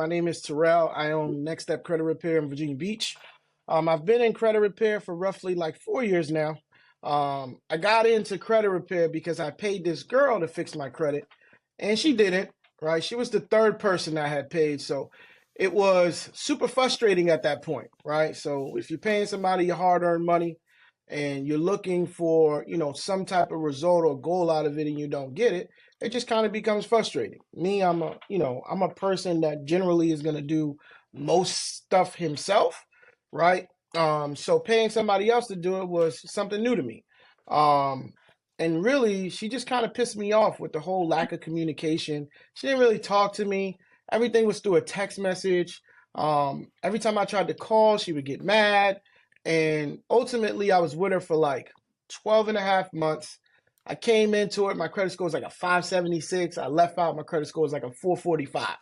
My name is Terrell. I own Next Step Credit Repair in Virginia Beach. I've been in credit repair for roughly like 4 years now. I got into credit repair because I paid this girl to fix my credit, and she didn't, right? She was the third person I had paid. So it was super frustrating at that point, right? So if you're paying somebody your hard-earned money and you're looking for, some type of result or goal out of it and you don't get it, it just kind of becomes frustrating. Me, I'm a person that generally is going to do most stuff himself, right? So paying somebody else to do it was something new to me. Um, and really, she just kind of pissed me off with the whole lack of communication. She didn't really talk to me. Everything was through a text message. Every time I tried to call, she would get mad. And ultimately, I was with her for like 12 and a half months. I came into it, my credit score was like a 576. I left out, my credit score was like a 445.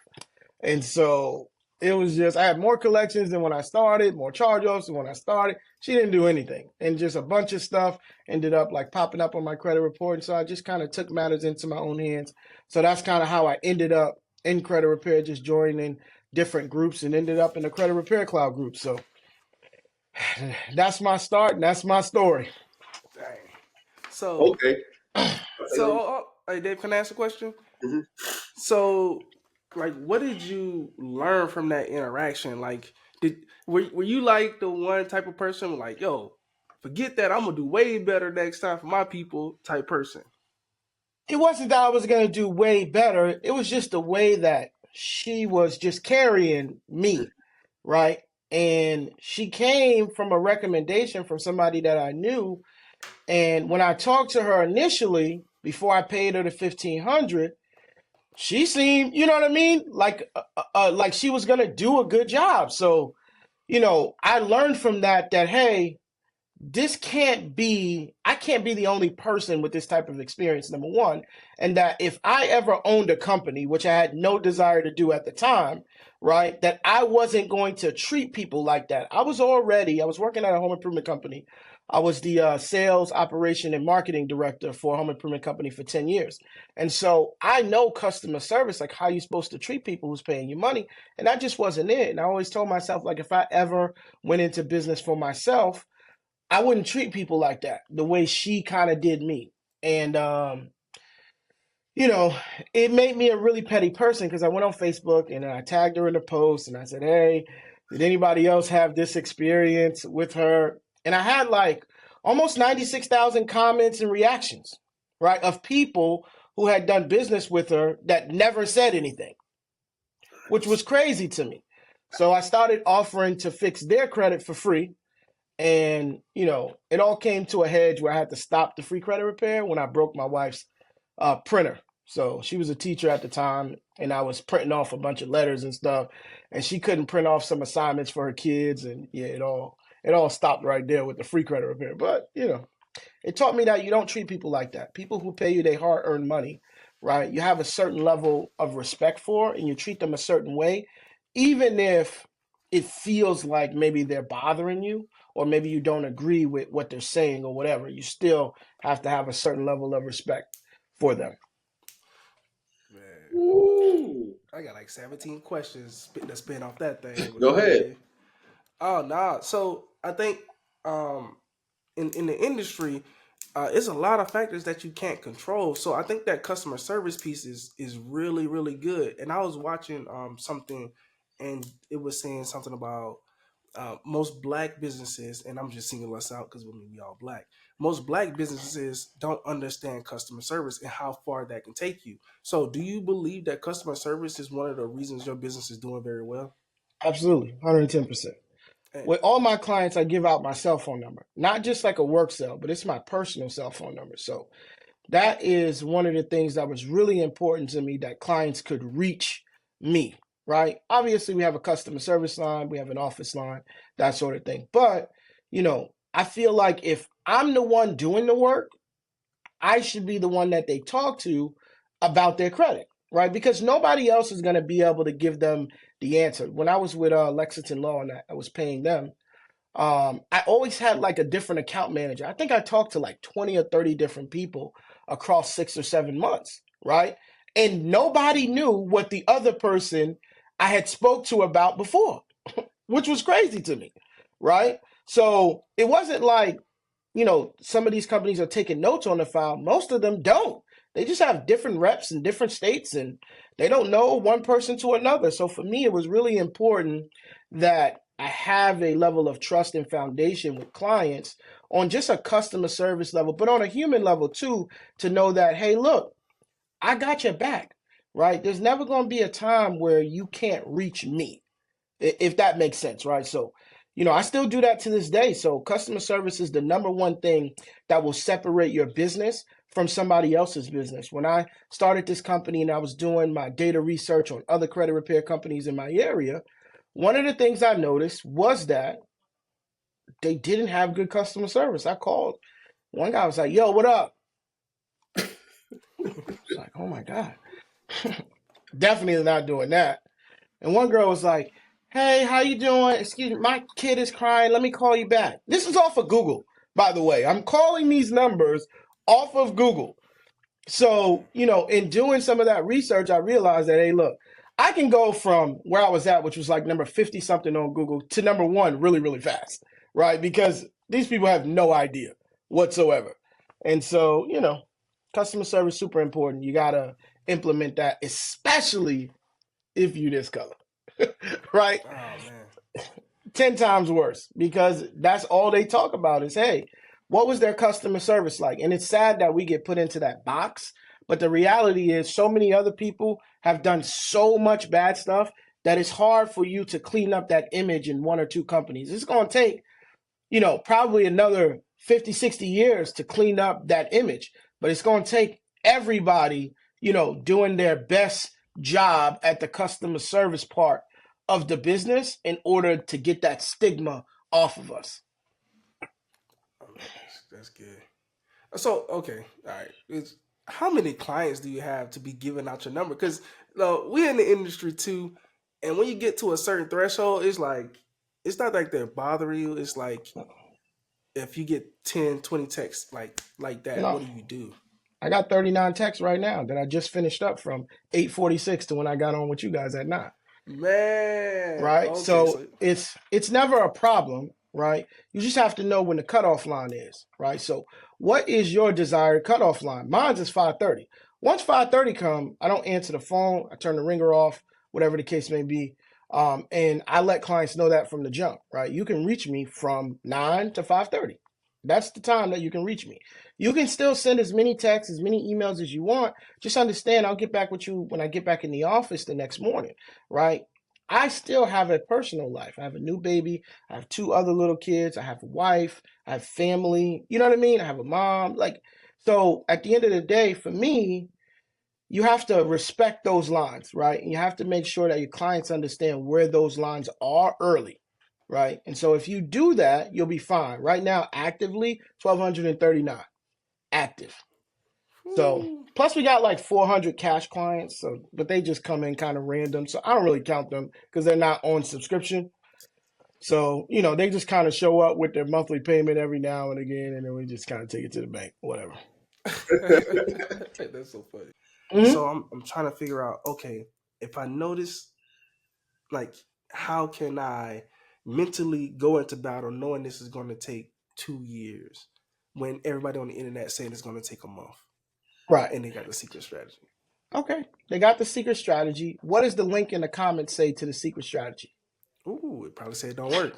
And so it was just, I had more collections than when I started, more charge-offs than when I started. She didn't do anything. And just a bunch of stuff ended up like popping up on my credit report. And so I just kind of took matters into my own hands. So that's kind of how I ended up in credit repair, just joining different groups and ended up in the credit repair cloud group. So that's my start and that's my story. Dang. So, Okay. hey Dave, can I ask a question? Mhm. So, like, what did you learn from that interaction? Like, were you like the one type of person like, yo, forget that, I'm gonna do way better next time for my people type person? It wasn't that I was going to do way better. It was just the way that she was just carrying me, right? And she came from a recommendation from somebody that I knew. And when I talked to her initially, before I paid her the 1,500, she seemed, you know what I mean, like she was gonna do a good job. So, I learned from that hey, this can't be, I can't be the only person with this type of experience, number one. And that if I ever owned a company, which I had no desire to do at the time, right, that I wasn't going to treat people like that. I was working at a home improvement company. I was the sales, operation, and marketing director for a home improvement company for 10 years. And so I know customer service, like how you're supposed to treat people who's paying you money. And that just wasn't it. And I always told myself, like, if I ever went into business for myself, I wouldn't treat people like that, the way she kind of did me. And you know, it made me a really petty person because I went on Facebook and I tagged her in the post and I said, "Hey, did anybody else have this experience with her?" And I had like almost 96,000 comments and reactions, right, of people who had done business with her that never said anything, which was crazy to me. So I started offering to fix their credit for free, and, it all came to a hedge where I had to stop the free credit repair when I broke my wife's printer. So she was a teacher at the time, and I was printing off a bunch of letters and stuff, and she couldn't print off some assignments for her kids, and yeah, it all stopped right there with the free credit repair. But it taught me that you don't treat people like that. People who pay you their hard-earned money, right? You have a certain level of respect for, and you treat them a certain way, even if it feels like maybe they're bothering you or maybe you don't agree with what they're saying or whatever. You still have to have a certain level of respect for them. Man, Ooh. I got like 17 questions to spin off that thing. But Go go ahead, ahead. Dave. Oh, nah. So I think um, in the industry, it's a lot of factors that you can't control. So I think that customer service piece is really really good. And I was watching something, and it was saying something about most black businesses, and I'm just singling us out because we all black. Most black businesses don't understand customer service and how far that can take you. So, do you believe that customer service is one of the reasons your business is doing very well? Absolutely, 110%. And, With all my clients, I give out my cell phone number, not just like a work cell, but it's my personal cell phone number. So that is one of the things that was really important to me, that clients could reach me, right? Obviously, we have a customer service line, we have an office line, that sort of thing. But, I feel like if I'm the one doing the work, I should be the one that they talk to about their credit, right? Because nobody else is going to be able to give them the answer. When I was with Lexington Law and I was paying them, I always had like a different account manager. I think I talked to like 20 or 30 different people across 6 or 7 months, right? And nobody knew what the other person I had spoke to about before, which was crazy to me, right? So it wasn't like, some of these companies are taking notes on the file. Most of them don't. They just have different reps in different states and they don't know one person to another. So for me, it was really important that I have a level of trust and foundation with clients on just a customer service level, but on a human level too, to know that, hey, look, I got your back, right? There's never going to be a time where you can't reach me, if that makes sense, right? So, I still do that to this day. So customer service is the number one thing that will separate your business from somebody else's business. When I started this company and I was doing my data research on other credit repair companies in my area, one of the things I noticed was that they didn't have good customer service. I called. One guy was like, yo, what up? It's like, oh my God. Definitely not doing that. And one girl was like, hey, how you doing? Excuse me, my kid is crying. Let me call you back. This is off of Google, by the way. I'm calling these numbers off of Google. So, in doing some of that research, I realized that, hey, look, I can go from where I was at, which was like number 50 something on Google, to number one really, really fast, right? Because these people have no idea whatsoever. And so, customer service super important. You got to implement that, especially if you this color, right? Oh man. 10 times worse, because that's all they talk about is, hey, what was their customer service like? And it's sad that we get put into that box, but the reality is so many other people have done so much bad stuff that it's hard for you to clean up that image in one or two companies. It's going to take, probably another 50, 60 years to clean up that image, but it's going to take everybody, doing their best job at the customer service part of the business in order to get that stigma off of us. Oh, man, that's good. So okay, all right. How many clients do you have to be giving out your number? Because we're in the industry too, and when you get to a certain threshold, it's not like they're bothering you. It's like if you get 10, 20 texts like that, No, what do you do? I got 39 texts right now that I just finished up from 8:46 to when I got on with you guys at 9. Man, Right? okay, So so it's never a problem, right? You just have to know when the cutoff line is, right? So what is your desired cutoff line? Mine's is 5:30. Once 5:30 come, I don't answer the phone. I turn the ringer off, whatever the case may be. And I let clients know that from the jump, right? You can reach me from 9 to 5:30. That's the time that you can reach me. You can still send as many texts, as many emails as you want. Just understand I'll get back with you when I get back in the office the next morning, right? I still have a personal life. I have a new baby. I have two other little kids. I have a wife. I have family. You know what I mean? I have a mom. So at the end of the day, for me, you have to respect those lines, right? And you have to make sure that your clients understand where those lines are early, right? And so if you do that, you'll be fine. Right now, actively, 1,239 active. So whew, plus we got like 400 cash clients, but they just come in kind of random. So I don't really count them because they're not on subscription. So, they just kind of show up with their monthly payment every now and again, and then we just kind of take it to the bank, whatever. that's so funny. Hmm. So I'm trying to figure out. Okay, if I notice, like, how can I mentally go into battle knowing this is going to take 2 years when everybody on the internet saying it's going to take a month Right. and they got the secret strategy? Okay. They got the secret strategy. What does the link in the comments say to the secret strategy? Ooh, it probably said it don't work.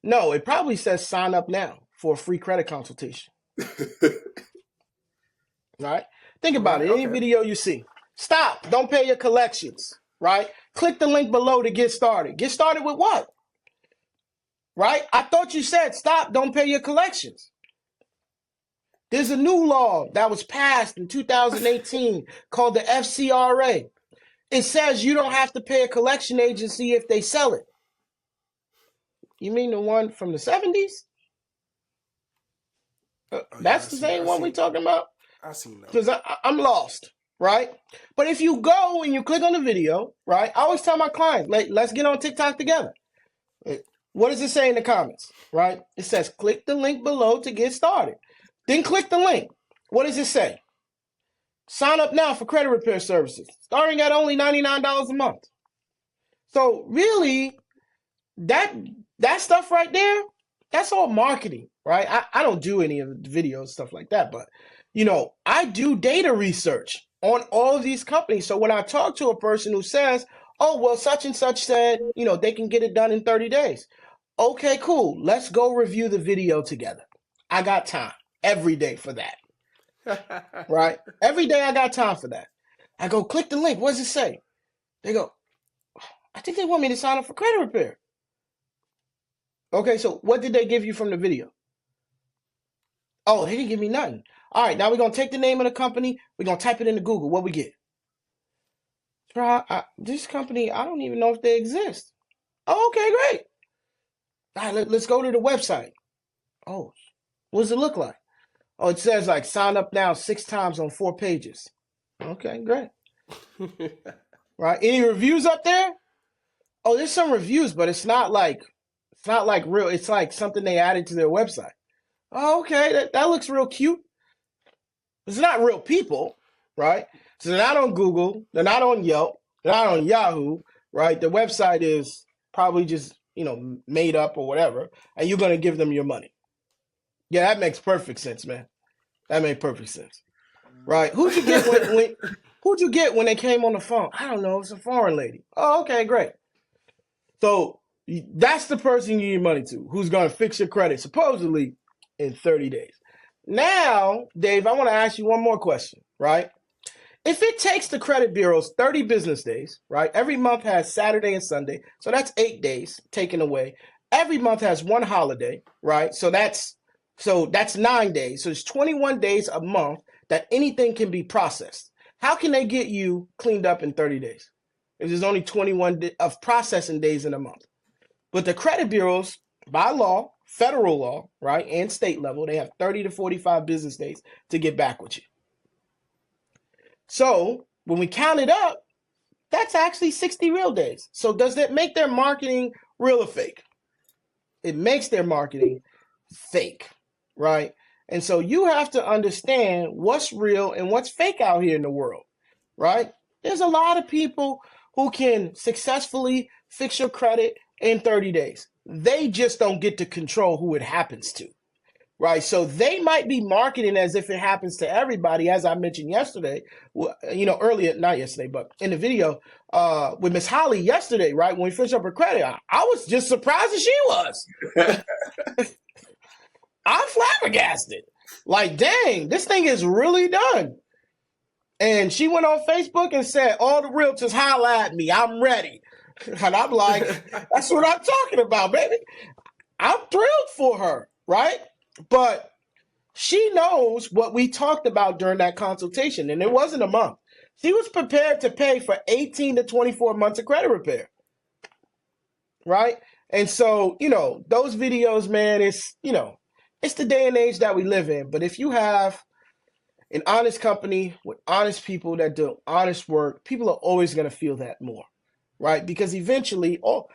No, it probably says sign up now for a free credit consultation. Right? Think about Right. it. Any Okay. video you see, stop. Don't pay your collections. Right? Click the link below to get started. Get started with what? Right? I thought you said stop. Don't pay your collections. There's a new law that was passed in 2018 called the FCRA. It says you don't have to pay a collection agency if they sell it. You mean the one from the 70s? Oh yeah, That's the same one we seen, talking about? I seen Because those. I'm lost, right? But if you go and you click on the video, right? I always tell my clients, let's get on TikTok together. What does it say in the comments, right? It says click the link below to get started. Then click the link. What does it say? Sign up now for credit repair services, starting at only $99 a month. So really, that that stuff right there, that's all marketing, right? I don't do any of the videos, stuff like that, but I do data research on all of these companies. So when I talk to a person who says, oh, well, such and such said, they can get it done in 30 days. Okay, cool. Let's go review the video together. I got time every day for that, right? Every day I got time for that. I go, click the link. What does it say? They go, I think they want me to sign up for credit repair. Okay, so what did they give you from the video? Oh, they didn't give me nothing. All right, now we're going to take the name of the company. We're going to type it into Google. What we get? This company, I don't even know if they exist. Oh, okay, great. All right, let's go to the website. Oh, what does it look like? Oh, it says like sign up now 6 times on 4 pages. Okay, great. Right? Any reviews up there? Oh, there's some reviews, but it's not like real. It's like something they added to their website. Oh, okay, that looks real cute. It's not real people, right? So they're not on Google, they're not on Yelp, they're not on Yahoo, right? The website is probably just, made up or whatever, and you're going to give them your money. Yeah, that makes perfect sense, man. That made perfect sense. Right? Who'd you get when they came on the phone? I don't know, it's a foreign lady. Oh, okay, great. So that's the person you need money to, who's going to fix your credit, supposedly in 30 days. Now, Dave, I want to ask you one more question, right? If it takes the credit bureaus 30 business days, right? Every month has Saturday and Sunday, so that's 8 days taken away. Every month has one holiday, right? So that's 9 days. So it's 21 days a month that anything can be processed. How can they get you cleaned up in 30 days? If there's only 21 of processing days in a month. But the credit bureaus, by law, federal law, right, and state level, they have 30 to 45 business days to get back with you. So when we count it up, that's actually 60 real days. So does that make their marketing real or fake? It makes their marketing fake, right? And so you have to understand what's real and what's fake out here in the world, right? There's a lot of people who can successfully fix your credit in 30 days. They just don't get to control who it happens to, right? So they might be marketing as if it happens to everybody, as I mentioned yesterday, earlier, not yesterday, but in the video with Miss Holly yesterday, right? When we finished up her credit, I was just surprised as she was. I'm flabbergasted. Like, dang, this thing is really done. And she went on Facebook and said, all the realtors holla at me. I'm ready. And I'm like, that's what I'm talking about, baby. I'm thrilled for her, right? But she knows what we talked about during that consultation, and it wasn't a month. She was prepared to pay for 18 to 24 months of credit repair, right? And so, those videos, man, it's the day and age that we live in. But if you have an honest company with honest people that do honest work, people are always going to feel that more, right? Because eventually, all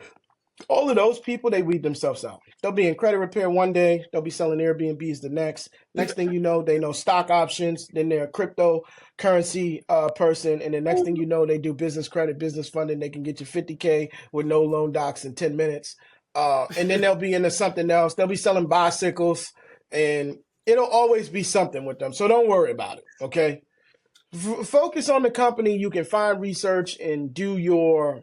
of those people, they weed themselves out. They'll be in credit repair one day, they'll be selling Airbnbs the next. Next thing you know, they know stock options, then they're a cryptocurrency person, and the next thing you know, they do business credit, business funding. They can get you $50K with no loan docs in 10 minutes. And then they'll be into something else. They'll be selling bicycles, and it'll always be something with them. So don't worry about it, okay? Focus on the company. You can find research and do your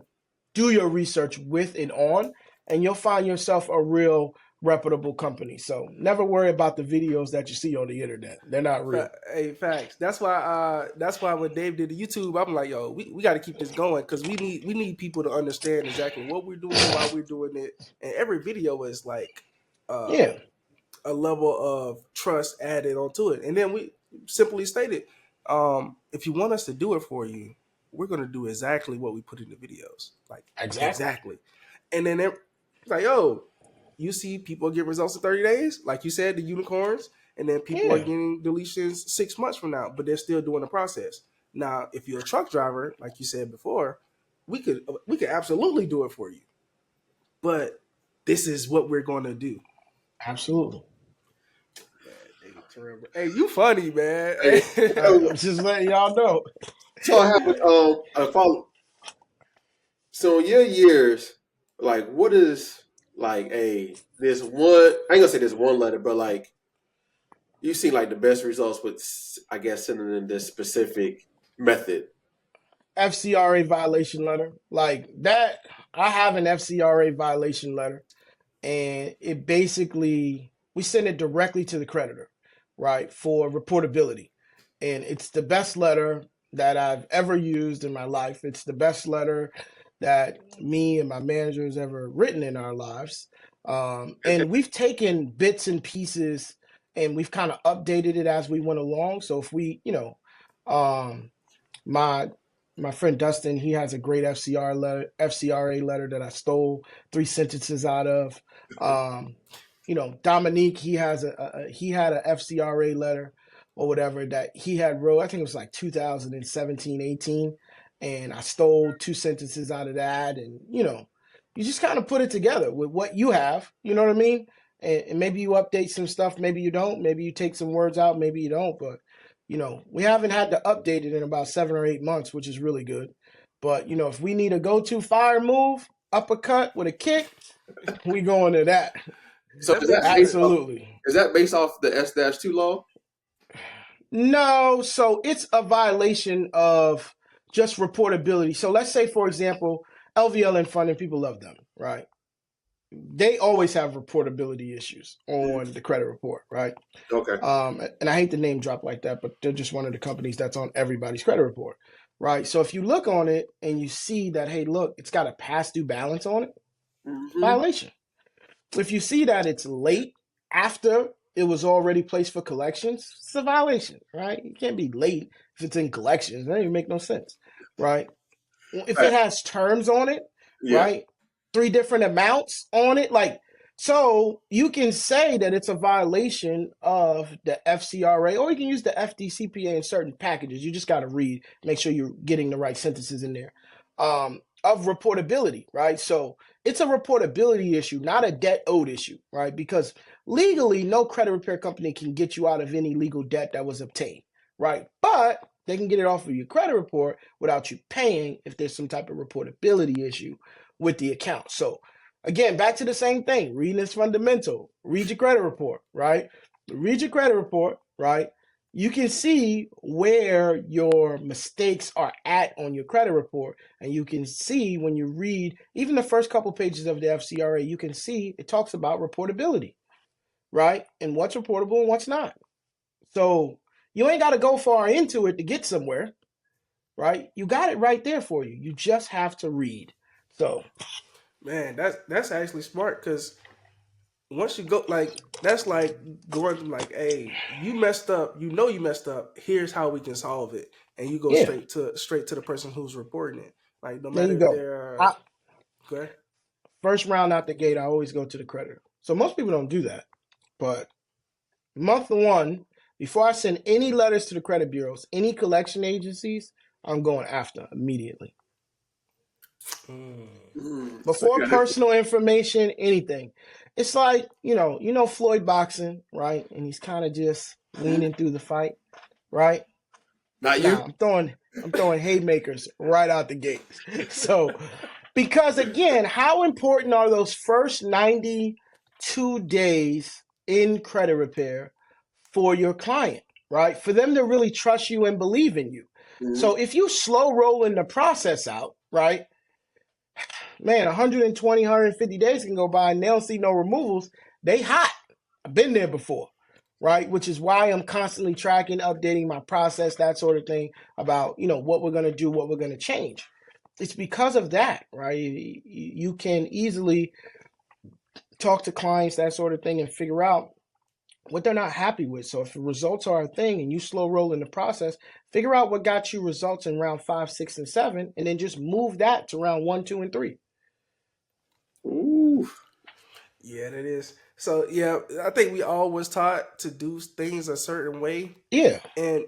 research with and on, and you'll find yourself a real reputable company. So never worry about the videos that you see on the internet. They're not real. Hey, facts. That's why when Dave did the YouTube, I'm like, yo, we got to keep this going, because we need people to understand exactly what we're doing, why we're doing it. And every video is like a level of trust added onto it. And then we simply stated, if you want us to do it for you, we're going to do exactly what we put in the videos. Like, exactly. And then they're like, yo, you see people get results in 30 days, like you said, the unicorns, and then people are getting deletions 6 months from now, but they're still doing the process. Now, if you're a truck driver, like you said before, we could absolutely do it for you. But this is what we're going to do. Absolutely. Hey, you funny, man. I'm just letting y'all know. So I have a follow. So in your years, like what is like this one? I ain't gonna say this one letter, but like you see like the best results with, I guess, sending in this specific method. FCRA violation letter. Like that, I have an FCRA violation letter, and it basically we send it directly to the creditor, right, for reportability. And it's the best letter that I've ever used in my life. It's the best letter that me and my managers ever written in our lives. And we've taken bits and pieces and we've kind of updated it as we went along. So if we, um, my my friend Dustin, he has a great FCRA letter that I stole 3 sentences out of. Um, Dominique, he had a FCRA letter or whatever that he had wrote. I think it was like 2017, 18, and I stole 2 sentences out of that. And you just kind of put it together with what you have. You know what I mean? And maybe you update some stuff, maybe you don't. Maybe you take some words out, maybe you don't. But we haven't had to update it in about 7 or 8 months, which is really good. But if we need a go-to fire move, uppercut with a kick, we going to that. So Absolutely. is that based off the S-2 law? No, so it's a violation of just reportability. So let's say, for example, LVL and funding, people love them, right? They always have reportability issues on the credit report, right? Okay. And I hate the name drop like that, but they're just one of the companies that's on everybody's credit report, right? So if you look on it and you see that, hey, look, it's got a past due balance on it, violation. If you see that it's late after it was already placed for collections, it's a violation, right? You can't be late if it's in collections. That doesn't make no sense, right? If it has terms on it, Yeah. right? 3 different amounts on it, like, so you can say that it's a violation of the FCRA, or you can use the FDCPA in certain packages. You just got to read, make sure you're getting the right sentences in there. Of reportability, right? So it's a reportability issue, not a debt owed issue, right? Because legally, no credit repair company can get you out of any legal debt that was obtained, right? But they can get it off of your credit report without you paying if there's some type of reportability issue with the account. So again, back to the same thing. Reading is fundamental. Read your credit report, right? Read your credit report, right? You can see where your mistakes are at on your credit report. And you can see when you read even the first couple pages of the FCRA, you can see it talks about reportability, right? And what's reportable and what's not. So you ain't got to go far into it to get somewhere, right? You got it right there for you. You just have to read. So, Man, that's actually smart because once you go like that's like going from like, hey, you messed up, you messed up. Here's how we can solve it, and you go yeah, straight to the person who's reporting it. Like no there you matter if go. they're I, okay. first round out the gate, I always go to the creditor. So most people don't do that. But month one, before I send any letters to the credit bureaus, any collection agencies, I'm going after immediately. Before personal information, anything. It's like, Floyd boxing, right? And he's kind of just leaning through the fight, right? Not Nah, you. I'm throwing haymakers right out the gate. So, because again, how important are those first 92 days in credit repair for your client, right? For them to really trust you and believe in you. So if you slow rolling the process out, right? Man, 120, 150 days can go by and they don't see no removals. They hot. I've been there before, right? Which is why I'm constantly tracking, updating my process, that sort of thing about, what we're going to do, what we're going to change. It's because of that, right? You can easily talk to clients, that sort of thing, and figure out what they're not happy with. So if the results are a thing and you slow roll in the process, figure out what got you results in round 5, 6, and 7, and then just move that to round 1, 2, and 3. Ooh. Yeah, that is. So yeah, I think we all was taught to do things a certain way, Yeah, and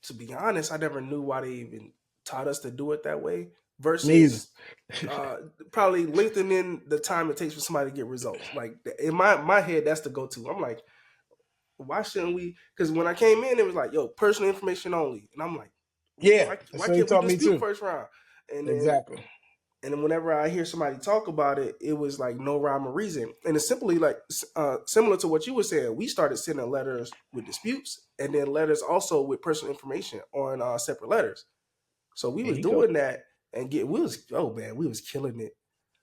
to be honest, I never knew why they even taught us to do it that way. me either. Versus probably lengthening the time it takes for somebody to get results. Like in my head, that's the go to. I'm like, why shouldn't we? Because when I came in, it was like, yo, personal information only, and I'm like, Yeah, why that's why what he can't we taught me dispute too. first round? And then Exactly. And then whenever I hear somebody talk about it, it was like no rhyme or reason. And it's simply like similar to what you were saying. We started sending letters with disputes and then letters also with personal information on separate letters. So we There was you go. doing that and we was killing it.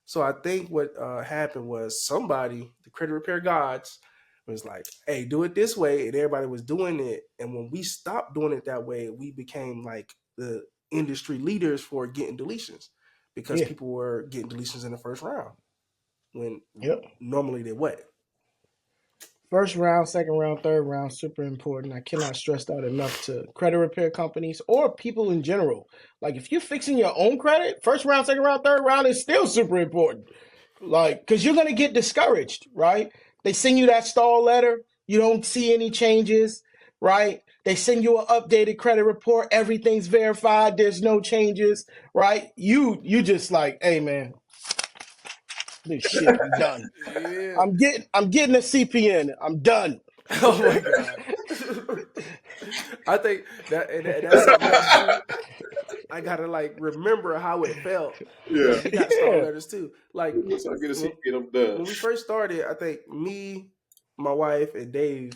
So I think what happened was somebody, the credit repair gods, was like, "Hey, do it this way," and everybody was doing it. And when we stopped doing it that way, we became like the industry leaders for getting deletions because Yeah. people were getting deletions in the first round when Yep. normally they what? First round, second round, third round, super important. I cannot stress that enough to credit repair companies or people in general. Like if you're fixing your own credit, first round, second round, third round is still super important. Like, because you're gonna get discouraged, right? They send you that stall letter, you don't see any changes, right? They send you an updated credit report, everything's verified, there's no changes, right? You just like, hey man, this shit, I'm done. Yeah. I'm getting a CPN. I'm done. Oh my god. I think and that's something else too. I gotta like remember how it felt Yeah. because we got stall Yeah. letters too. Like Once I get a when, CP, I'm done. when we first started, I think me, my wife, and Dave.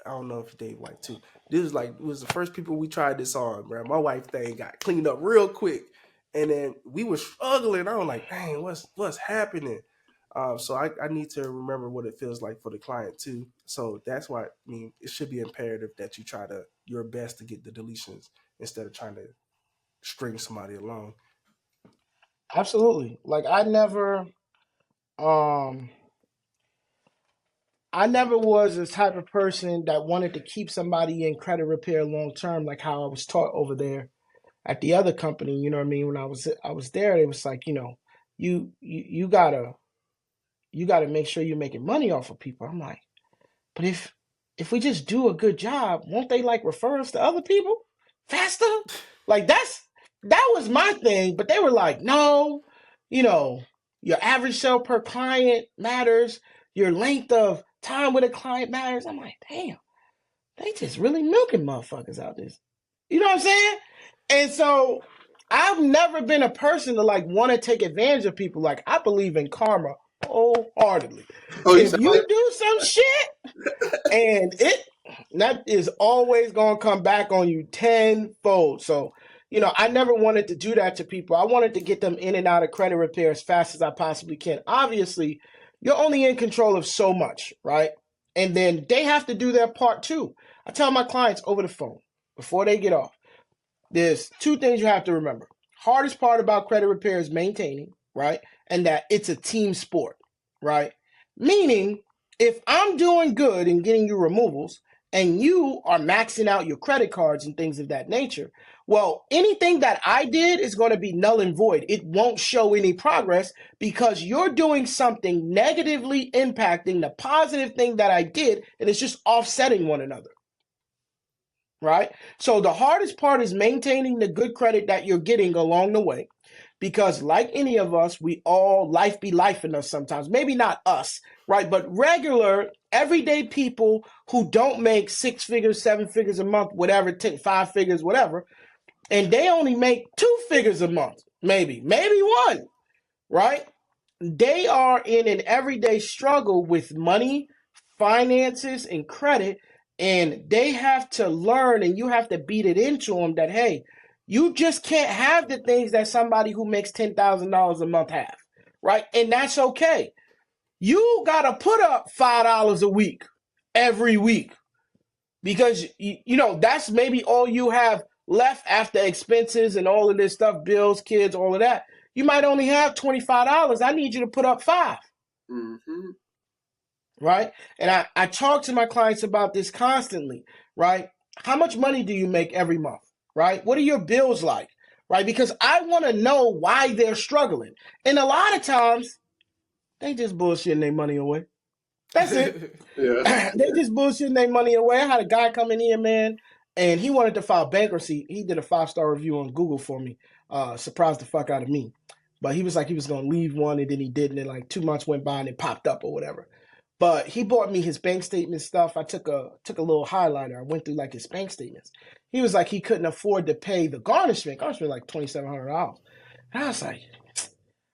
I don't know if Dave like too. This was like it was the first people we tried this on, bro. My wife thing got cleaned up real quick, and then we were struggling. I was like, dang, what's happening? So I need to remember what it feels like for the client too. So that's why I mean it should be imperative that you try to your best to get the deletions instead of trying to string somebody along. Absolutely. Like um I never was the type of person that wanted to keep somebody in credit repair long term, like how I was taught over there at the other company. You know what I mean? When I was there, it was like, you gotta make sure you're making money off of people. I'm like, but if we just do a good job, won't they like refer us to other people faster? Like that was my thing, but they were like, no, you know, your average sale per client matters, your length of time with a client matters. I'm like, damn, they just really milking motherfuckers out this. You know what I'm saying? And so I've never been a person to like want to take advantage of people. Like I believe in karma wholeheartedly. Oh, you If sound like you do some shit and that is always gonna come back on you tenfold. So, I never wanted to do that to people. I wanted to get them in and out of credit repair as fast as I possibly can. Obviously, you're only in control of so much, right? And then they have to do their part too. I tell my clients over the phone before they get off. There's two things you have to remember. Hardest part about credit repair is maintaining, right? And that it's a team sport, right? Meaning, if I'm doing good and getting you removals and you are maxing out your credit cards and things of that nature, well, anything that I did is going to be null and void. It won't show any progress because you're doing something negatively impacting the positive thing that I did, and it's just offsetting one another, right? So the hardest part is maintaining the good credit that you're getting along the way. Because like any of us, we all life be life in us sometimes. Maybe not us, right? But regular, everyday people who don't make 6 figures, 7 figures a month, whatever, 5 figures, whatever, and they only make 2 figures a month, maybe one, right? They are in an everyday struggle with money, finances, and credit, and they have to learn and you have to beat it into them that, hey, you just can't have the things that somebody who makes $10,000 a month have, right? And that's okay. You got to put up $5 a week every week because, that's maybe all you have left after expenses and all of this stuff, bills, kids, all of that. You might only have $25. I need you to put up five. mm-hmm. Right? And I talk to my clients about this constantly, right? How much money do you make every month? Right? What are your bills like? Right? Because I want to know why they're struggling. And a lot of times, they just bullshitting their money away. That's it. Yeah. They just bullshitting their money away. I had a guy come in here, man, and he wanted to file bankruptcy. He did a 5-star review on Google for me. Surprised the fuck out of me. But he was like he was gonna leave one, and then he didn't. And like 2 months went by, and it popped up or whatever. But he bought me his bank statement stuff. I took a little highlighter. I went through like his bank statements. He was like he couldn't afford to pay the garnishment. Garnishment like $2,700. And I was like,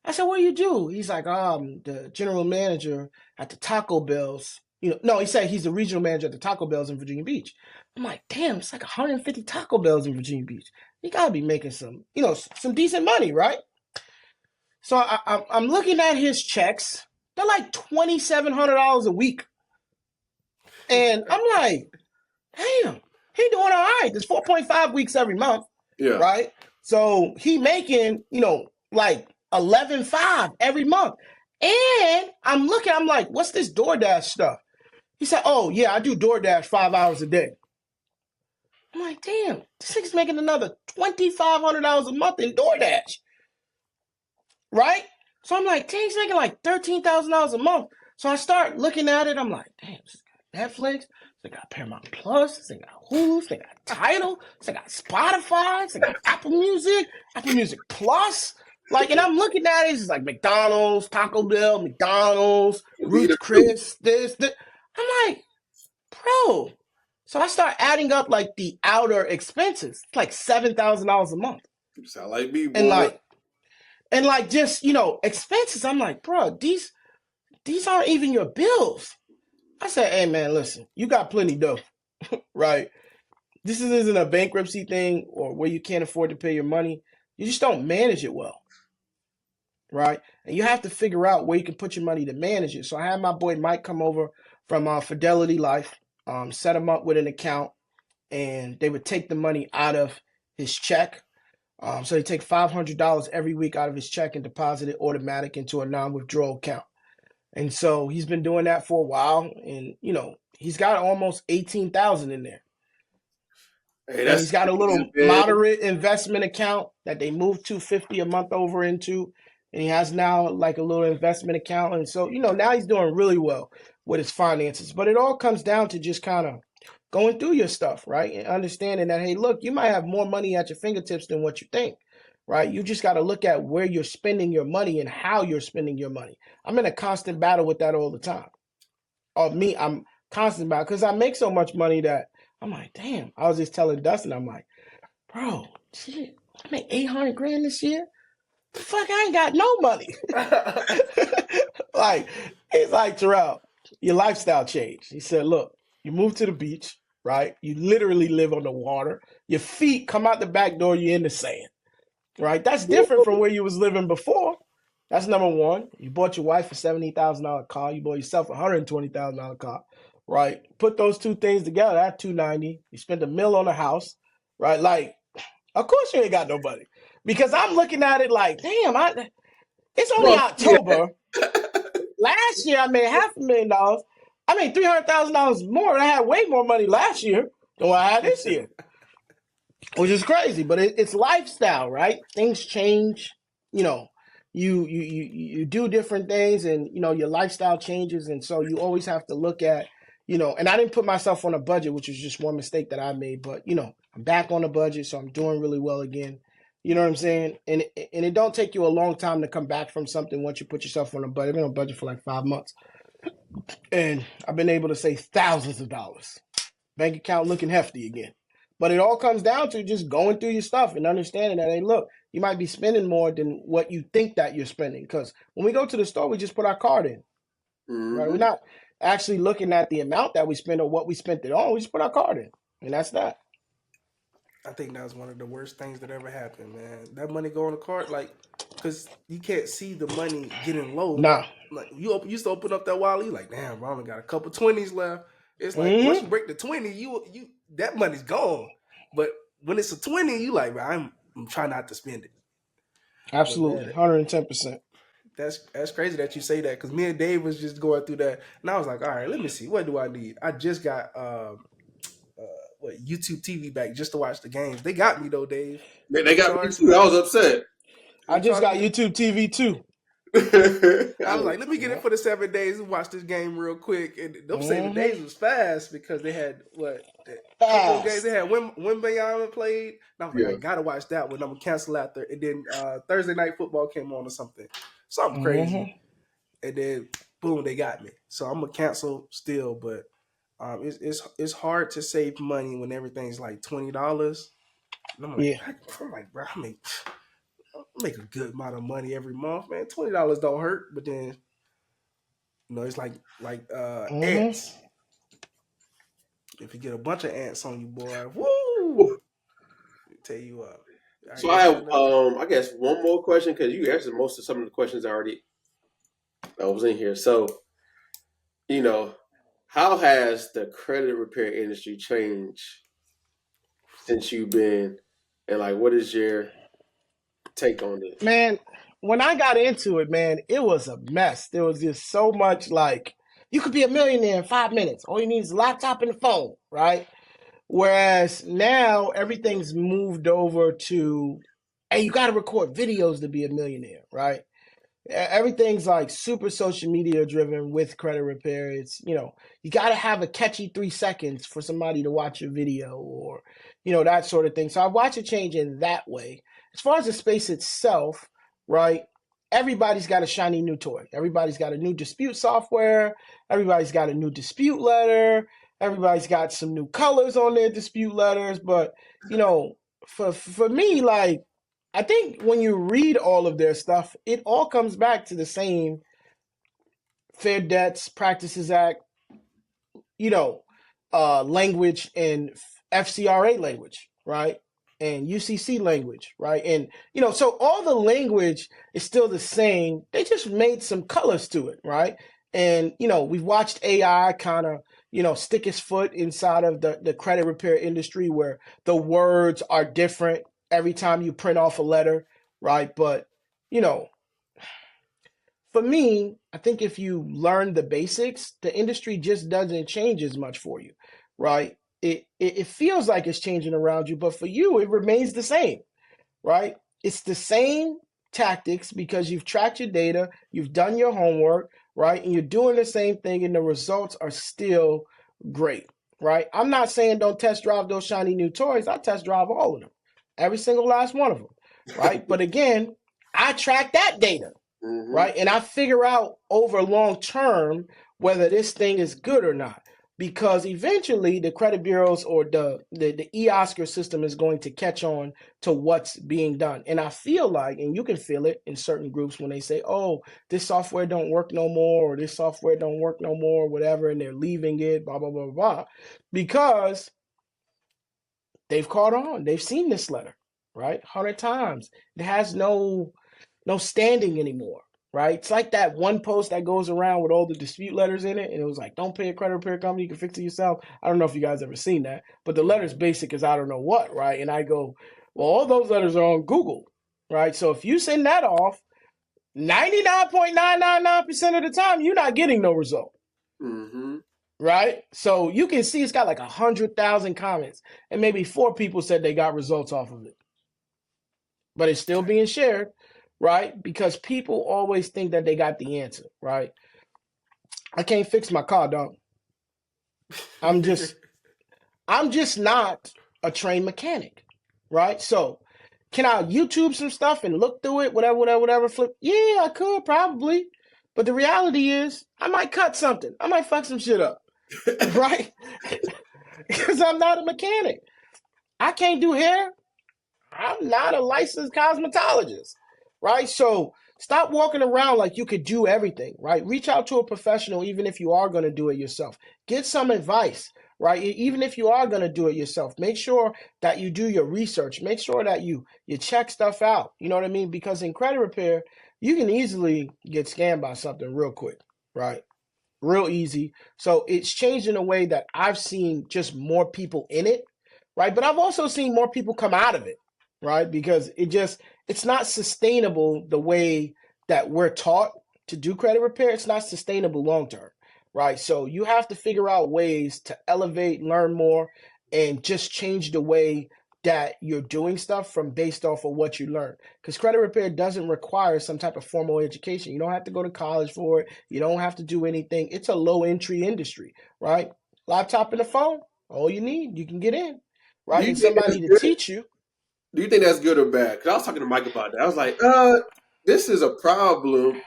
I said, what do you do? He's like, the general manager at the Taco Bells. No, he said he's the regional manager at the Taco Bells in Virginia Beach. I'm like, damn, it's like 150 Taco Bells in Virginia Beach. You gotta be making some decent money, right? So I'm looking at his checks. They're like $2,700 a week. And I'm like, damn, he doing all right. There's 4.5 weeks every month, Yeah. right? So he making, like 11.5 every month. And I'm like, what's this DoorDash stuff? He said, oh, yeah, I do DoorDash 5 hours a day. I'm like, damn, this nigga's making another $2,500 a month in DoorDash, right? So I'm like, dang, he's making like $13,000 a month. So I start looking at it. I'm like, damn, this got Netflix, they got Paramount Plus, they got Hulu, they got Tidal, they got Spotify, they got Apple Music Plus. Like, and I'm looking at it, it's like McDonald's, Taco Bell, McDonald's, Ruth's Chris, this. I'm like, bro. So I start adding up like the outer expenses. It's like $7,000 a month. You sound like me, boy. And like just, expenses. I'm like, bro, these aren't even your bills. I said, hey man, listen, you got plenty dough, right? This isn't a bankruptcy thing or where you can't afford to pay your money. You just don't manage it well, right? And you have to figure out where you can put your money to manage it. So I had my boy Mike come over from Fidelity Life, set him up with an account, and they would take the money out of his check. So they take $500 every week out of his check and deposit it automatic into a non-withdrawal account. And so he's been doing that for a while, and he's got almost 18,000 in there. Hey, and he's got a little moderate investment account that they moved $250 a month over into, and he has now like a little investment account. And so now he's doing really well with his finances. But it all comes down to just kind of going through your stuff, right? And understanding that, hey, look, you might have more money at your fingertips than what you think, right? You just got to look at where you're spending your money and how you're spending your money. I'm in a constant battle with that all the time. I'm constant battle because I make so much money that I'm like, damn. I was just telling Dustin, I'm like, bro, shit, I make 800 grand this year. Fuck, I ain't got no money. Like, it's like, Terrell, your lifestyle changed. He said, look, you moved to the beach, right? You literally live on the water. Your feet come out the back door, you're in the sand, right? That's different from where you was living before. That's number one. You bought your wife a $70,000 car. You bought yourself a $120,000 car, right? Put those two things together, that's $290. You spent $1 million on a house, right? Like, of course you ain't got nobody. Because I'm looking at it like, damn, it's only October. Yeah. Last year I made $500,000. I made $300,000 more, and I had way more money last year than what I had this year, which is crazy. But it's lifestyle, right? Things change. You do different things, and your lifestyle changes, and so you always have to look at, And I didn't put myself on a budget, which was just one mistake that I made. But I'm back on the budget, so I'm doing really well again. You know what I'm saying? And it don't take you a long time to come back from something once you put yourself on a budget. I've been on a budget for like 5 months. And I've been able to save thousands of dollars. Bank account looking hefty again. But it all comes down to just going through your stuff and understanding that, hey, look, you might be spending more than what you think that you're spending. Because when we go to the store, we just put our card in. Mm-hmm. Right? We're not actually looking at the amount that we spend or what we spent it on. We just put our card in. And that's that. I think that was one of the worst things that ever happened, man. That money go on the card, like, because you can't see the money getting low. Nah. Like, you used to open up that wallet, you like, damn, bro, I only got a couple 20s left. It's like, once you break the 20, you that money's gone. But when it's a 20, you like, bro, I'm trying not to spend it. Absolutely, man, 110%. That's crazy that you say that, because me and Dave was just going through that, and I was like, all right, let me see, what do I need? I just got YouTube TV back just to watch the games. They got me though, Dave. Man, they got me too. I was upset. I just got YouTube TV too. I was like, let me get it for the 7 days and watch this game real quick. And them 7 days was fast because they had couple of games. They had Wembanyama played. And I was like, I gotta watch that one. I'm gonna cancel after. And then Thursday night football came on or something crazy. And then boom, they got me. So I'm gonna cancel still, but it's hard to save money when everything's like $20. And I'm like, bro, I mean, make a good amount of money every month, man. $20 don't hurt, but then it's like Mm-hmm. ants. If you get a bunch of ants on you, boy, woo! Tell you what. All right, So I you got have, another? I guess one more question because you answered most of some of the questions already that was in here. So, you know, how has the credit repair industry changed since you've been, and like, what is your take on it? Man, when I got into it, man, it was a mess. There was just so much like you could be a millionaire in 5 minutes. All you need is a laptop and a phone, right? Whereas now everything's moved over to, hey, you got to record videos to be a millionaire, right? Everything's like super social media driven with credit repair. It's, you got to have a catchy 3 seconds for somebody to watch your video or, that sort of thing. So I watch it change in that way. As far as the space itself, right? Everybody's got a shiny new toy. Everybody's got a new dispute software. Everybody's got a new dispute letter. Everybody's got some new colors on their dispute letters. But, for me, like, I think when you read all of their stuff, it all comes back to the same Fair Debts Practices Act, you know, language and FCRA language, right? And UCC language, right? And, so all the language is still the same. They just made some colors to it, right? And, we've watched AI kind of, stick its foot inside of the credit repair industry where the words are different every time you print off a letter, right? But, you know, for me, I think if you learn the basics, the industry just doesn't change as much for you, right? It feels like it's changing around you, but for you, it remains the same, right? It's the same tactics because you've tracked your data, you've done your homework, right? And you're doing the same thing, and the results are still great, right? I'm not saying don't test drive those shiny new toys. I test drive all of them, every single last one of them, right? But again, I track that data, Mm-hmm. right? And I figure out over long term whether this thing is good or not. Because eventually the credit bureaus or the e-Oscar system is going to catch on to what's being done. And I feel like, and you can feel it in certain groups when they say, oh, this software don't work no more, or this software don't work no more, whatever, and they're leaving it, blah, blah, blah, blah. Because they've caught on. They've seen this letter, right? 100 times. It has no standing anymore, right? It's like that one post that goes around with all the dispute letters in it, and it was like, don't pay a credit repair company, you can fix it yourself. I don't know if you guys ever seen that, but the letter's basic as I don't know what, right? And I go, well, all those letters are on Google, right? So if you send that off, 99.999% of the time, you're not getting no result. Mm-hmm. Right? So you can see it's got like 100,000 comments, and maybe 4 people said they got results off of it. But it's still being shared, right? Because people always think that they got the answer, right? I can't fix my car, dog. I'm just I'm just not a trained mechanic, right? So can I YouTube some stuff and look through it, whatever, whatever, whatever, flip? Yeah, I could probably. But the reality is I might cut something. I might fuck some shit up, right? Because I'm not a mechanic. I can't do hair. I'm not a licensed cosmetologist, right? So stop walking around like you could do everything, right? Reach out to a professional, even if you are going to do it yourself. Get some advice, right? Even if you are going to do it yourself, make sure that you do your research. Make sure that you check stuff out. You know what I mean? Because in credit repair, you can easily get scammed by something real quick, right? Real easy. So it's changed in a way that I've seen just more people in it, right? But I've also seen more people come out of it, right? Because it's not sustainable the way that we're taught to do credit repair. It's not sustainable long term, right? So you have to figure out ways to elevate, learn more, and just change the way that you're doing stuff from based off of what you learn. Because credit repair doesn't require some type of formal education. You don't have to go to college for it. You don't have to do anything. It's a low entry industry, right? Laptop and a phone, all you need, you can get in, Do right? you And think that's somebody to good? teach you. Do you think that's good or bad? Because I was talking to Mike about that. I was like, this is a problem.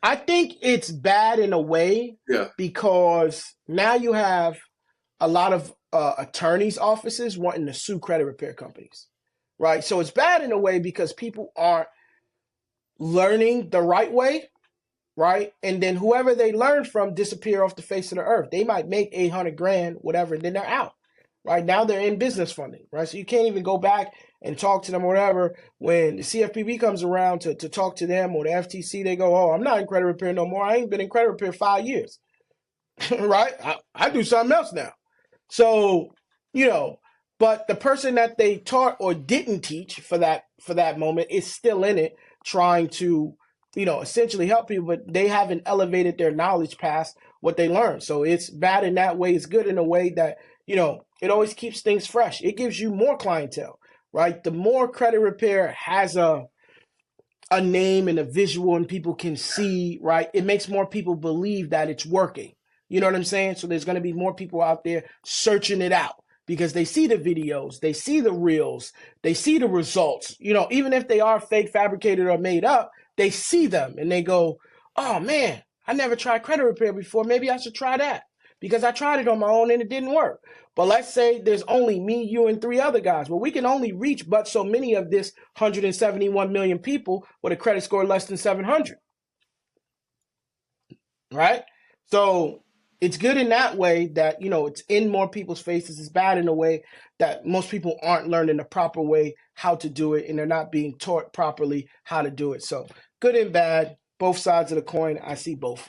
I think it's bad in a way Yeah. because now you have a lot of attorneys' offices wanting to sue credit repair companies, right? So it's bad in a way because people aren't learning the right way, right? And then whoever they learn from disappear off the face of the earth. They might make 800 grand, whatever, and then they're out. Right now they're in business funding, right? So you can't even go back and talk to them or whatever. When the CFPB comes around to talk to them or the FTC, they go, "Oh, I'm not in credit repair no more. I ain't been in credit repair 5 years." Right? I do something else now. So, but the person that they taught or didn't teach for that moment is still in it, trying to, essentially help people, but they haven't elevated their knowledge past what they learned. So it's bad in that way. It's good in a way that, it always keeps things fresh. It gives you more clientele, right? The more credit repair has a name and a visual and people can see, right? It makes more people believe that it's working. You know what I'm saying? So there's going to be more people out there searching it out because they see the videos, they see the reels, they see the results. Even if they are fake, fabricated, or made up, they see them and they go, "Oh man, I never tried credit repair before. Maybe I should try that because I tried it on my own and it didn't work." But let's say there's only me, you, and 3 other guys. Well, we can only reach but so many of this 171 million people with a credit score less than 700, right? So it's good in that way that, it's in more people's faces. It's bad in a way that most people aren't learning the proper way how to do it, and they're not being taught properly how to do it. So good and bad, both sides of the coin. I see both.